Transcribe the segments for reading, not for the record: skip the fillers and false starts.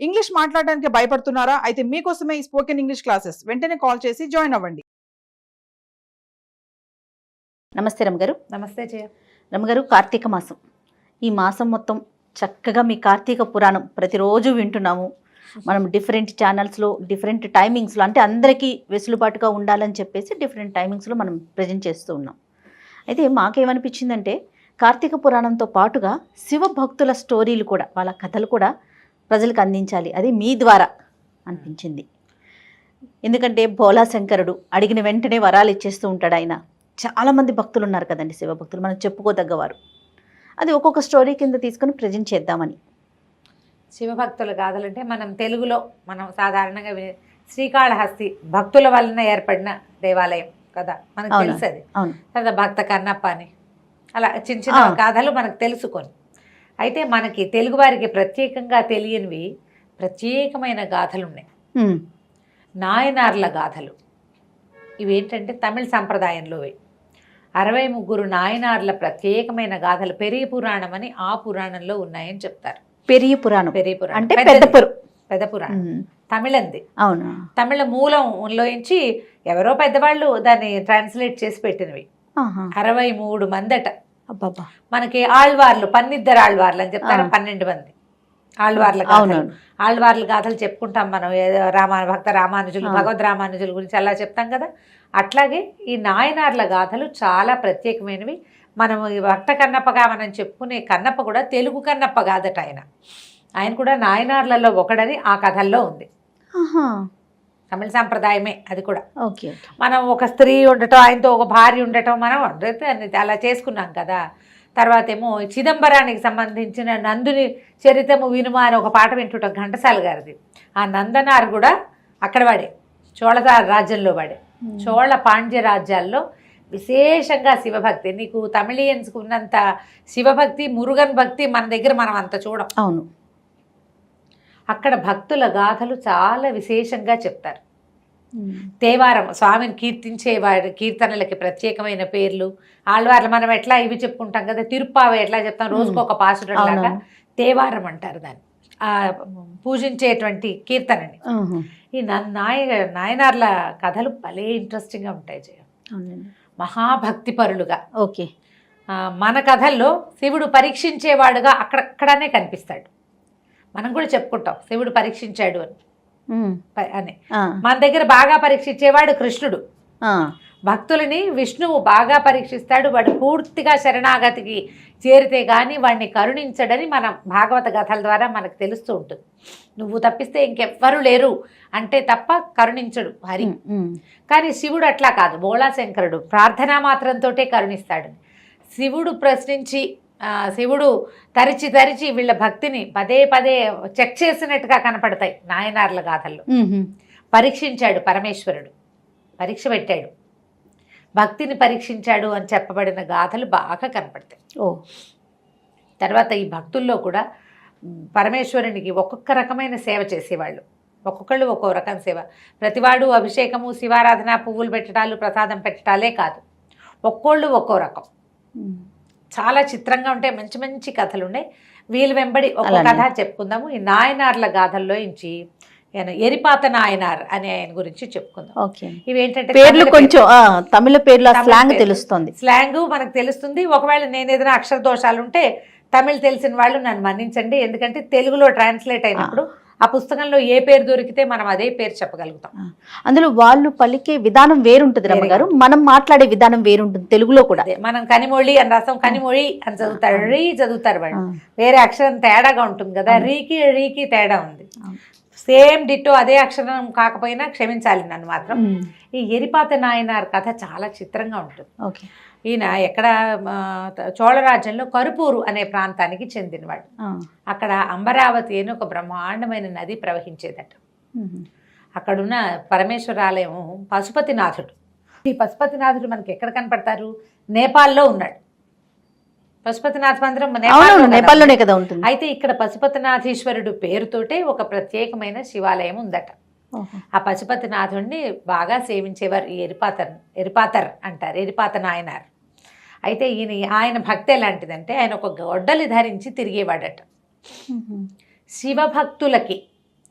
English మాట్లాడడానికి భయపడుతున్నారా? అయితే మీకోసమే ఈ స్పోకెన్ ఇంగ్లీష్ క్లాసెస్. వెంటనే కాల్ చేసి జాయిన్ అవ్వండి. నమస్తే రమగారు. నమస్తే జయ. రమగారు, కార్తీక మాసం. ఈ మాసం మొత్తం చక్కగా మీ కార్తీక పురాణం ప్రతిరోజు వింటున్నాము. మనం డిఫరెంట్ ఛానల్స్లో డిఫరెంట్ టైమింగ్స్లో, అంటే అందరికీ వెసులుబాటుగా ఉండాలని చెప్పేసి డిఫరెంట్ టైమింగ్స్లో మనం ప్రజెంట్ చేస్తూ ఉన్నాం. అయితే మాకేమనిపించిందంటే, కార్తీక పురాణంతో పాటుగా శివ భక్తుల స్టోరీలు కూడా, వాళ్ళ కథలు కూడా ప్రజలకు అందించాలి, అది మీ ద్వారా అనిపించింది. ఎందుకంటే భోలా శంకరుడు అడిగిన వెంటనే వరాలు ఇచ్చేస్తూ ఉంటాడు. ఆయన చాలామంది భక్తులు ఉన్నారు కదండి, శివభక్తులు, మనం చెప్పుకోదగ్గవారు. అది ఒక్కొక్క స్టోరీ కింద తీసుకొని ప్రజెంట్ చేద్దామని. శివభక్తుల గాథలంటే మనం తెలుగులో మనం సాధారణంగా శ్రీకాళహస్తి భక్తుల వలన ఏర్పడిన దేవాలయం కదా, మనకు తెలుసు అది. తర్వాత భక్త కన్నప్ప అని అలా చిన్న చిన్న గాథలు మనకు తెలుసుకొని, అయితే మనకి తెలుగు వారికి ప్రత్యేకంగా తెలియనివి ప్రత్యేకమైన గాథలు ఉన్నాయి. నాయనార్ల గాథలు ఇవేంటంటే తమిళ సంప్రదాయంలోవి 63 నాయనార్ల ప్రత్యేకమైన గాథలు పెరియ పురాణం అని ఆ పురాణంలో ఉన్నాయని చెప్తారు. పెరియ పురాణం అంటే పెద్ద పురాణం తమిళంది. అవును, తమిళ మూలంలోంచి ఎవరో పెద్దవాళ్ళు దాన్ని ట్రాన్స్లేట్ చేసి పెట్టినవి. 63 మందట. మనకి ఆళ్వార్లు 12 ఆళ్వార్లు అని చెప్తారు, 12 మంది ఆళ్వార్ల గాథలు. ఆళ్వార్ల గాథలు చెప్పుకుంటాం మనం, భక్త రామానుజులు, భగవద్ రామానుజుల గురించి అలా చెప్తాం కదా. అట్లాగే ఈ నాయనార్ల గాథలు చాలా ప్రత్యేకమైనవి. మనం ఈ భక్త కన్నప్పగా మనం చెప్పుకునే కన్నప్ప కూడా తెలుగు కన్నప్ప కాదట. ఆయన కూడా నాయనార్లలో ఒకడని ఆ కథల్లో ఉంది. తమిళ సంప్రదాయమే అది కూడా. మనం ఒక స్త్రీ ఉండటం, ఆయనతో ఒక భార్య ఉండటం, మనం అలా చేసుకున్నాం కదా. తర్వాత ఏమో చిదంబరానికి సంబంధించిన నందుని చరితము వినుమ అని ఒక పాట వింటుంటాం ఘంటసాల గారిది. ఆ నందనార్ కూడా అక్కడ వాడే, చోళ రాజ్యంలో వాడే. చోళ పాండ్య రాజ్యాల్లో విశేషంగా శివభక్తి. నీకు తమిళియన్స్కు ఉన్నంత శివభక్తి, మురుగన్ భక్తి మన దగ్గర మనం అంత చూడం. అవును, అక్కడ భక్తుల గాథలు చాలా విశేషంగా చెప్తారు. తేవారం స్వామిని కీర్తించేవాడి కీర్తనలకి ప్రత్యేకమైన పేర్లు. ఆళ్వార్లు మనం ఎట్లా ఇవి చెప్పుకుంటాం కదా, తిరుప్పావ ఎట్లా చెప్తాం, రోజుకు ఒక పాసురులాగా తేవారం అంటారు దాన్ని, పూజించేటువంటి కీర్తనని. ఈ నాయనార్ల కథలు భలే ఇంట్రెస్టింగ్గా ఉంటాయి జయ. మహాభక్తి పరులుగా. ఓకే, మన కథల్లో శివుడు పరీక్షించేవాడుగా అక్కడక్కడనే కనిపిస్తాడు. మనం కూడా చెప్పుకుంటాం శివుడు పరీక్షించాడు అని. మన దగ్గర బాగా పరీక్షించేవాడు కృష్ణుడు. భక్తులని విష్ణువు బాగా పరీక్షిస్తాడు. వాడు పూర్తిగా శరణాగతికి చేరితే కానీ వాడిని కరుణించడని మన భాగవత కథల ద్వారా మనకు తెలుస్తూ ఉంటుంది. నువ్వు తప్పిస్తే ఇంకెవ్వరూ లేరు అంటే తప్ప కరుణించడు హరి. కానీ శివుడు అట్లా కాదు. భోళా శంకరుడు ప్రార్థనా మాత్రంతో కరుణిస్తాడు. శివుడు ప్రశ్నించి, శివుడు తరిచి తరిచి వీళ్ళ భక్తిని పదే పదే చెక్ చేసినట్టుగా కనపడతాయి నాయనార్ల గాథల్లో. పరీక్షించాడు పరమేశ్వరుడు, పరీక్ష పెట్టాడు, భక్తిని పరీక్షించాడు అని చెప్పబడిన గాథలు బాగా కనపడతాయి. తర్వాత ఈ భక్తుల్లో కూడా పరమేశ్వరునికి ఒక్కొక్క రకమైన సేవ చేసేవాళ్ళు, ఒక్కొక్కళ్ళు ఒక్కో రకం సేవ. ప్రతివాడు అభిషేకము, శివారాధన, పువ్వులు పెట్టడాలు, ప్రసాదం పెట్టడాలే కాదు, ఒక్కోళ్ళు ఒక్కో రకం. చాలా చిత్రంగా ఉంటాయి, మంచి మంచి కథలు ఉన్నాయి. వీళ్ళు వెంబడి ఒక కథ చెప్పుకుందాము. ఈ నాయనార్ల గాథల్లో నుంచి ఎరిపాత నాయనార్ అనే ఆయన గురించి చెప్పుకుందాం. ఇవేంటంటే పేర్లు కొంచెం తమిళ పేర్లు స్లాంగ్ తెలుస్తుంది, స్లాంగ్ మనకు తెలుస్తుంది. ఒకవేళ నేను ఏదైనా అక్షర దోషాలు ఉంటే తమిళ్ తెలిసిన వాళ్ళు నన్ను మన్నించండి. ఎందుకంటే తెలుగులో ట్రాన్స్లేట్ అయినప్పుడు ఆ పుస్తకంలో ఏ పేరు దొరికితే మనం అదే పేరు చెప్పగలుగుతాం. అందులో వాళ్ళు పలికే విధానం వేరుంటుంది రమ్మగారు, మనం మాట్లాడే విధానం వేరుంటుంది తెలుగులో కూడా. మనం కనిమొళి అని రాస్తాం, కనిమొళి అని చదువుతారు, రీ చదువుతారు వాళ్ళు. వేరే అక్షరం తేడాగా ఉంటుంది కదా, రీకి తేడా ఉంది. సేమ్ డిట్టో అదే అక్షరం కాకపోయినా క్షమించాలి నన్ను మాత్రం. ఈ ఎరిపాత నాయనార్ కథ చాలా చిత్రంగా ఉంటుంది. ఈయన ఎక్కడ చోళరాజ్యంలో కరుపూరు అనే ప్రాంతానికి చెందినవాడు. అక్కడ అంబరావతి అని ఒక బ్రహ్మాండమైన నది ప్రవహించేదట. అక్కడున్న పరమేశ్వరాలయం పశుపతినాథుడు. ఈ పశుపతినాథుడు మనకి ఎక్కడ కనపడతారు? నేపాల్లో ఉన్నాడు. పశుపతినాథ మందిరం నేపాల్లోనే కదా ఉంటుంది. అయితే ఇక్కడ పశుపతినాథీశ్వరుడు పేరుతోటే ఒక ప్రత్యేకమైన శివాలయం ఉందట. ఆ పశుపతినాథుడిని బాగా సేవించేవారు ఈ ఎరిపాతర్ అంటారు, ఎరిపాత నాయనార్. అయితే ఆయన భక్తి ఎలాంటిదంటే, ఆయన ఒక గొడ్డలి ధరించి తిరిగేవాడట. శివభక్తులకి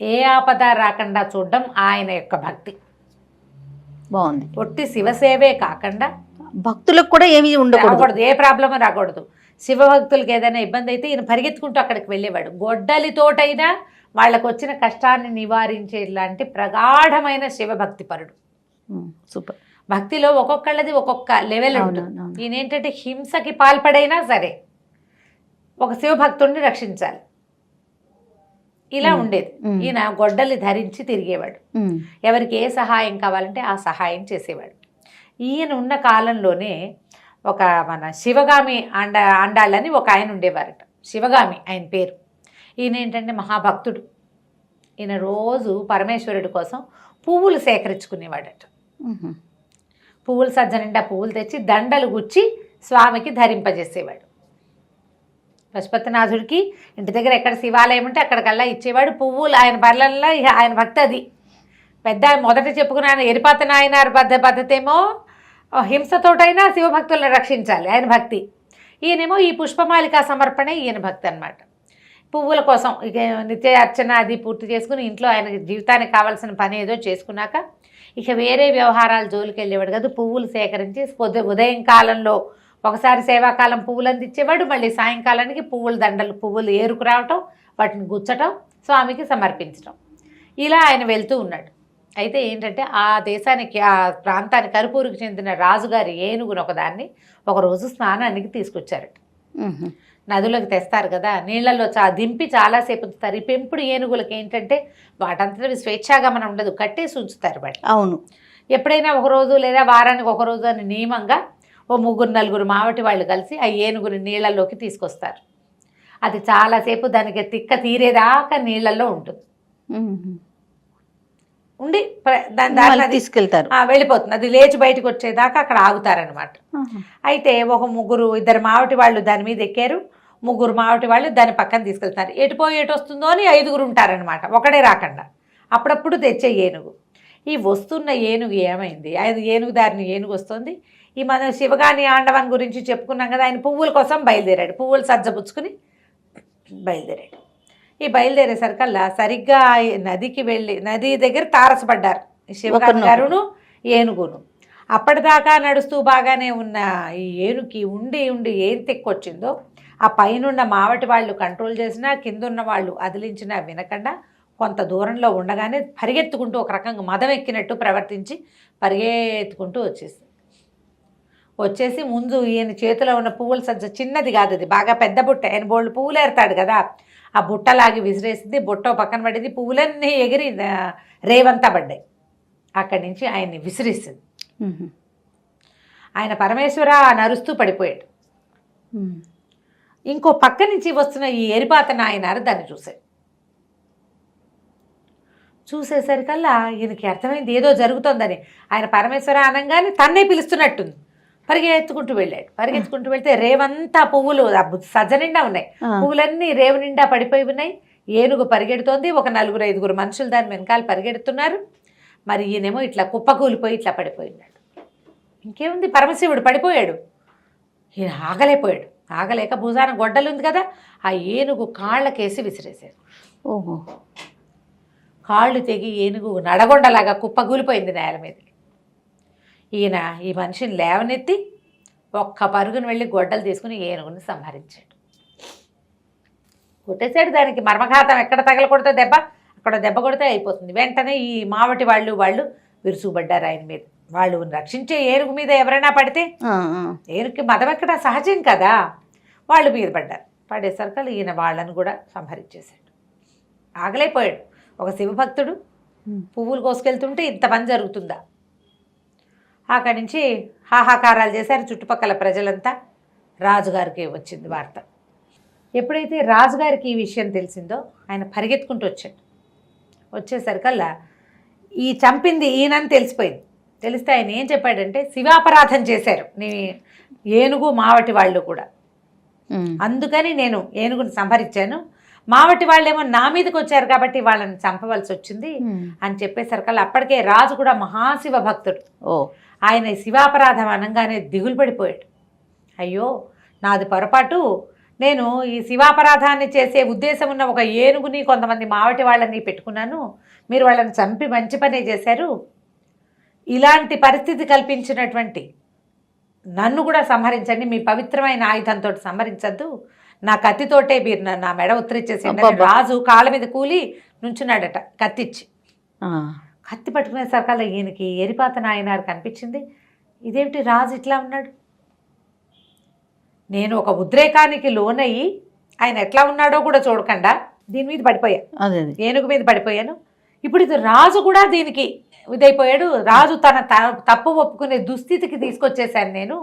ఏ ఆపద రాకుండా చూడడం ఆయన యొక్క భక్తి. బాగుంది. ఒట్టి శివసేవే కాకుండా భక్తులకు కూడా ఏమీ ఉండకూడదు, ఏ ప్రాబ్లమ్ రాకూడదు. శివభక్తులకి ఏదైనా ఇబ్బంది అయితే ఈయన పరిగెత్తుకుంటూ అక్కడికి వెళ్ళేవాడు. గొడ్డలితోటైనా వాళ్ళకు వచ్చిన కష్టాన్ని నివారించే లాంటి ప్రగాఢమైన శివభక్తి పరుడు. సూపర్. భక్తిలో ఒక్కొక్కళ్ళది ఒక్కొక్క లెవెల్ ఉంటుంది. ఈయన ఏంటంటే హింసకి పాల్పడైనా సరే ఒక శివభక్తుడిని రక్షించాలి, ఇలా ఉండేది. ఈయన గొడ్డలి ధరించి తిరిగేవాడు. ఎవరికి ఏ సహాయం కావాలంటే ఆ సహాయం చేసేవాడు. ఈయన ఉన్న కాలంలోనే ఒక మన శివగామి అండాళ్ళని ఒక ఆయన ఉండేవారట. శివగామి ఆయన పేరు. ఈయన ఏంటంటే మహాభక్తుడు. ఈయన రోజు పరమేశ్వరుడి కోసం పువ్వులు సేకరించుకునేవాడట. పువ్వులు సజ్జ నిండా పువ్వులు తెచ్చి దండలు గుచ్చి స్వామికి ధరింపజేసేవాడు. పశుపతినాథుడికి ఇంటి దగ్గర ఎక్కడ శివాలయం ఉంటే అక్కడికల్లా ఇచ్చేవాడు పువ్వులు. ఆయన బర్లల్లో ఆయన భక్తి అది పెద్ద. మొదట చెప్పుకున్న ఆయన ఎరిపాత నాయనారు పద్ధతి ఏమో హింసతోటైనా శివభక్తులను రక్షించాలి, ఆయన భక్తి. ఈయనేమో ఈ పుష్పమాలికా సమర్పణ ఈయన భక్తి అన్నమాట. పువ్వుల కోసం ఇక నిత్య అర్చన అది పూర్తి చేసుకుని ఇంట్లో ఆయన జీవితానికి కావాల్సిన పని ఏదో చేసుకున్నాక ఇక వేరే వ్యవహారాలు జోలికి వెళ్ళేవాడు కాదు. పువ్వులు సేకరించి ఉదయం కాలంలో ఒకసారి సేవాకాలం పువ్వులు అందించేవాడు, మళ్ళీ సాయంకాలానికి పువ్వుల దండలు పువ్వులు ఏరుకు రావటం, వాటిని గుచ్చటం, స్వామికి సమర్పించటం, ఇలా ఆయన వెళ్తూ ఉన్నాడు. అయితే ఏంటంటే ఆ దేశానికి ఆ ప్రాంతానికి కరుపూరుకు చెందిన రాజుగారి ఏనుగును ఒకదాన్ని ఒకరోజు స్నానానికి తీసుకొచ్చారట. నదులకు తెస్తారు కదా, నీళ్లలో దింపి చాలాసేపు ఉంచుతారు. ఈ పెంపుడు ఏనుగులకి ఏంటంటే వాటంతటి స్వేచ్ఛాగమనం ఉండదు, కట్టేసి ఉంచుతారు వాటి. అవును. ఎప్పుడైనా ఒకరోజు లేదా వారానికి ఒకరోజు అని నియమంగా ఓ 3-4 మావటి వాళ్ళు కలిసి ఆ ఏనుగుని నీళ్లలోకి తీసుకొస్తారు. అది చాలాసేపు దానికి తిక్క తీరేదాకా నీళ్లలో ఉంటుంది. ఉండి దాన్ని తీసుకెళ్తారు, వెళ్ళిపోతుంది. అది లేచి బయటకు వచ్చేదాకా అక్కడ ఆగుతారనమాట. అయితే ఒక 2 మావటి వాళ్ళు దాని మీద ఎక్కారు, 3 మావటి వాళ్ళు దాని పక్కన తీసుకెళ్తారు. ఎటు వస్తుందో అని 5 ఉంటారనమాట, ఒకడే రాకుండా. అప్పుడప్పుడు తెచ్చే ఏనుగు. ఈ వస్తున్న ఏనుగు ఏమైంది, ఏనుగు దారిని ఏనుగు వస్తుంది. ఈ మన శివగాని ఆండవన్ గురించి చెప్పుకున్నాం కదా, ఆయన పువ్వుల కోసం బయలుదేరాడు. పువ్వులు సజ్జబుచ్చుకుని బయలుదేరాడు. ఈ బయలుదేరేసరికల్లా సరిగ్గా నదికి వెళ్ళి నది దగ్గర తారసపడ్డారు శివగామి గారును ఏనుగును. అప్పటిదాకా నడుస్తూ బాగానే ఉన్న ఈ ఏనుగుకి ఉండి ఏం తెక్కొచ్చిందో ఆ పైనున్న మావటి వాళ్ళు కంట్రోల్ చేసినా కిందున్న వాళ్ళు అదిలించినా వినకుండా కొంత దూరంలో ఉండగానే పరిగెత్తుకుంటూ ఒక రకంగా మదం ఎక్కినట్టు ప్రవర్తించి పరిగెత్తుకుంటూ వచ్చేసి ముందు ఈయన చేతిలో ఉన్న పువ్వుల సజ్జ చిన్నది కాదు, అది బాగా పెద్ద బుట్ట. ఆయన బోళ్ళు పువ్వులు ఏరుతాడు కదా, ఆ బుట్టలాగి విసిరేసింది. బుట్ట పక్కన పడింది, పువ్వులన్నీ ఎగిరి రేవంతా పడ్డాయి. అక్కడి నుంచి ఆయన్ని విసిరేసింది. ఆయన పరమేశ్వర నరుస్తూ పడిపోయాడు. ఇంకో పక్క నుంచి వస్తున్న ఈ ఎరిపాత నాయనారు దాన్ని చూసేసరికల్లా ఈయనకి అర్థమైంది ఏదో జరుగుతోందని. ఆయన పరమేశ్వర అనగానే తన్నే పిలుస్తున్నట్టుంది. పరిగెత్తుకుంటూ వెళ్తే రేవంతా పువ్వులు సజ్జ నిండా ఉన్నాయి, పువ్వులన్నీ రేవు నిండా పడిపోయి ఉన్నాయి. ఏనుగు పరిగెడుతోంది, ఒక 4-5 మనుషులు దాని వెనకాల పరిగెడుతున్నారు. మరి ఈయనేమో ఇట్లా కుప్పకూలిపోయి ఇట్లా పడిపోయినాడు. ఇంకేముంది, పరమశివుడు పడిపోయాడు. ఈయన ఆగలేక భుజాన గొడ్డలు ఉంది కదా, ఆ ఏనుగు కాళ్ళకేసి విసిరేశారు. ఓహో. కాళ్ళు తెగి ఏనుగు నడగొండలాగా కుప్పకూలిపోయింది నేల మీద. ఈయన ఈ మనిషిని లేవనెత్తి ఒక్క పరుగును వెళ్ళి గొడ్డలు తీసుకుని ఏనుగుని సంహరించాడు. కొట్టేశాడు. దానికి మర్మఘాతం ఎక్కడ తగలకూడదో దెబ్బ, అక్కడ దెబ్బ కొడితే అయిపోతుంది. వెంటనే ఈ మావటి వాళ్ళు విరుసుకుపడ్డారు ఆయన మీద. వాళ్ళు రక్షించే ఏనుగు మీద ఎవరైనా పడితే ఏనుగుకి మదం ఎక్కడ సహజం కదా, వాళ్ళు మీద పడేసరికి ఈయన వాళ్ళను కూడా సంహరించేశాడు. ఆగలేకపోయాడు. ఒక శివభక్తుడు పువ్వులు కోసుకెళ్తుంటే ఇంత పని జరుగుతుందా? అక్కడి నుంచి హాహాకారాలు చేశారు చుట్టుపక్కల ప్రజలంతా. రాజుగారికి వచ్చింది వార్త. ఎప్పుడైతే రాజుగారికి ఈ విషయం తెలిసిందో ఆయన పరిగెత్తుకుంటూ వచ్చేసరికల్లా ఈ చంపింది ఈయనని తెలిస్తే ఆయన ఏం చెప్పాడంటే, శివాపరాధం చేశారు నీ ఏనుగు మావటి వాళ్ళు కూడా, అందుకని నేను ఏనుగుని సంహరించాను. మావటి వాళ్ళేమో నా మీదకి వచ్చారు కాబట్టి వాళ్ళని చంపవలసి వచ్చింది అని చెప్పేసరికల్లా అప్పటికే రాజు కూడా మహాశివ భక్తుడు. ఆయన శివాపరాధం అనగానే దిగులు పడిపోయాడు. అయ్యో నాది పొరపాటు, నేను ఈ శివాపరాధాన్ని చేసే ఉద్దేశం ఉన్న ఒక ఏనుగుని కొంతమంది మావటి వాళ్ళని పెట్టుకున్నాను, మీరు వాళ్ళని చంపి మంచి పనే చేశారు. ఇలాంటి పరిస్థితి కల్పించినటువంటి నన్ను కూడా సంహరించండి, మీ పవిత్రమైన ఆయుధంతో సంహరించద్దు, నా కత్తితోటే మీరు నా మెడ ఉత్తరిచ్చేసి రాజు కాళ్ళ మీద కూలి నుంచున్నాడట కత్తిచ్చి. కత్తి పట్టుకునే సరికల్లా ఈయనకి ఎరిపాత నాయనారు కనిపించింది. ఇదేమిటి రాజు ఇట్లా ఉన్నాడు? నేను ఒక ఉద్రేకానికి లోనయ్యి ఆయన ఎట్లా ఉన్నాడో కూడా చూడకుండా దీని మీద పడిపోయాను, ఏనుగు మీద పడిపోయాను. ఇప్పుడు ఇది రాజు కూడా దీనికి ఇదైపోయాడు. రాజు తన తప్పు ఒప్పుకునే దుస్థితికి తీసుకొచ్చేసాను నేను,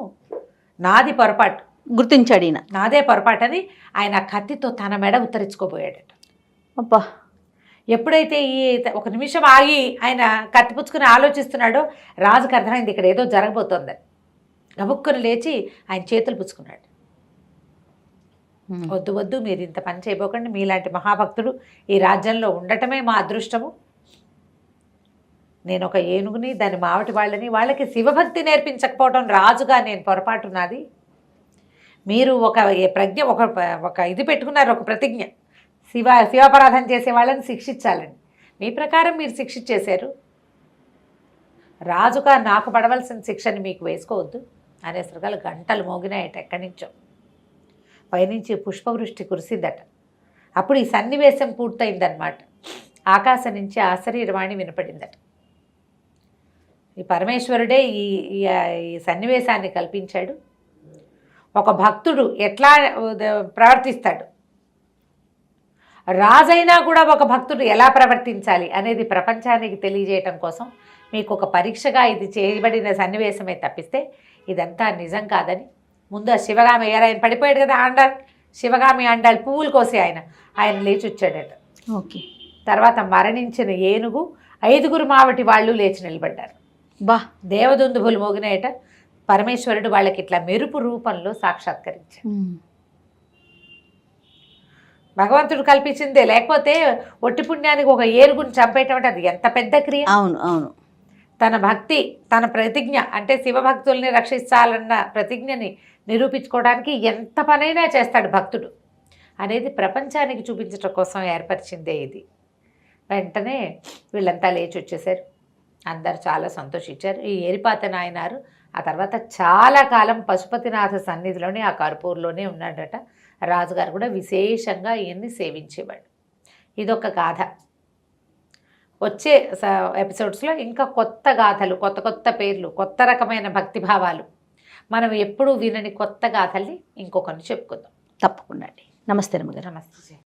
నాది పొరపాటు గుర్తించాడు ఈయన, నాదే పొరపాటు అని ఆయన కత్తితో తన మెడ ఉత్తరించుకోబోయాడట. అబ్బా! ఎప్పుడైతే ఈ ఒక నిమిషం ఆగి ఆయన కత్తి పుచ్చుకుని ఆలోచిస్తున్నాడో రాజుకు అర్థమైంది ఇక్కడ ఏదో జరగబోతోందని. గబుక్కుని లేచి ఆయన చేతులు పుచ్చుకున్నాడు. వద్దు వద్దు, మీరు ఇంత పని చేయబోకండి, మీలాంటి మహాభక్తుడు ఈ రాజ్యంలో ఉండటమే మా అదృష్టము. నేను ఒక ఏనుగుని, దాని మావటి వాళ్ళకి శివభక్తి నేర్పించకపోవడం రాజుగా నేను పొరపాటు నాది. మీరు ఒక ప్రజ్ఞ ఒక ఇది పెట్టుకున్నారు, ఒక ప్రతిజ్ఞ, శివాపరాధన చేసే వాళ్ళని శిక్షించాలని. మీ ప్రకారం మీరు శిక్షించేశారు, రాజుగా నాకు పడవలసిన శిక్షని మీకు వేసుకోవద్దు అనేసరికల్ గంటలు మోగినాయట. ఎక్కడి నుంచో పైనుంచి పుష్పవృష్టి కురిసిందట. అప్పుడు ఈ సన్నివేశం పూర్తయిందనమాట. ఆకాశం నుంచి ఆశరీరవాణి వినపడిందట. ఈ పరమేశ్వరుడే ఈ సన్నివేశాన్ని కల్పించాడు. ఒక భక్తుడు ఎట్లా ప్రవర్తిస్తాడు, రాజైనా కూడా ఒక భక్తుడు ఎలా ప్రవర్తించాలి అనేది ప్రపంచానికి తెలియజేయటం కోసం మీకు ఒక పరీక్షగా ఇది చేయబడిన సన్నివేశమే తప్పిస్తే ఇదంతా నిజం కాదని. ముందు ఆ శివగామి ఆయన పడిపోయాడు కదా, ఆండాల్ శివగామి ఆండాల్ పువ్వులు కోసి ఆయన లేచి వచ్చాడట. ఓకే. తర్వాత మరణించిన ఏనుగు 5 మావటి వాళ్ళు లేచి నిలబడ్డారు. బా! దేవదుందుభులు మోగినాయట. పరమేశ్వరుడు వాళ్ళకి ఇట్లా మెరుపు రూపంలో సాక్షాత్కరించాడు. భగవంతుడు కల్పించిందే, లేకపోతే ఒట్టి పుణ్యానికి ఒక ఏనుగుని చంపేయటం అంటే అది ఎంత పెద్ద క్రియ. అవును అవును. తన భక్తి, తన ప్రతిజ్ఞ అంటే శివభక్తుల్ని రక్షించాలన్న ప్రతిజ్ఞని నిరూపించుకోవడానికి ఎంత పనైనా చేస్తాడు భక్తుడు అనేది ప్రపంచానికి చూపించడం కోసం ఏర్పరిచిందే ఇది. వెంటనే వీళ్ళంతా లేచి వచ్చేసారు. అందరు చాలా సంతోషించారు. ఈ ఏరిపాత నాయనారు ఆ తర్వాత చాలా కాలం పశుపతినాథ సన్నిధిలోనే ఆ కర్పూర్లోనే ఉన్నాడట. రాజుగారు కూడా విశేషంగా ఈయన్ని సేవించేవాడు. ఇదొక గాథ. వచ్చే ఎపిసోడ్స్లో ఇంకా కొత్త గాథలు, కొత్త కొత్త పేర్లు, కొత్త రకమైన భక్తిభావాలు, మనం ఎప్పుడూ వినని కొత్త గాథల్ని ఇంకొకరిని చెప్పుకుందాం. తప్పకుండా అండి. నమస్తే రమ్మగారు. నమస్తే.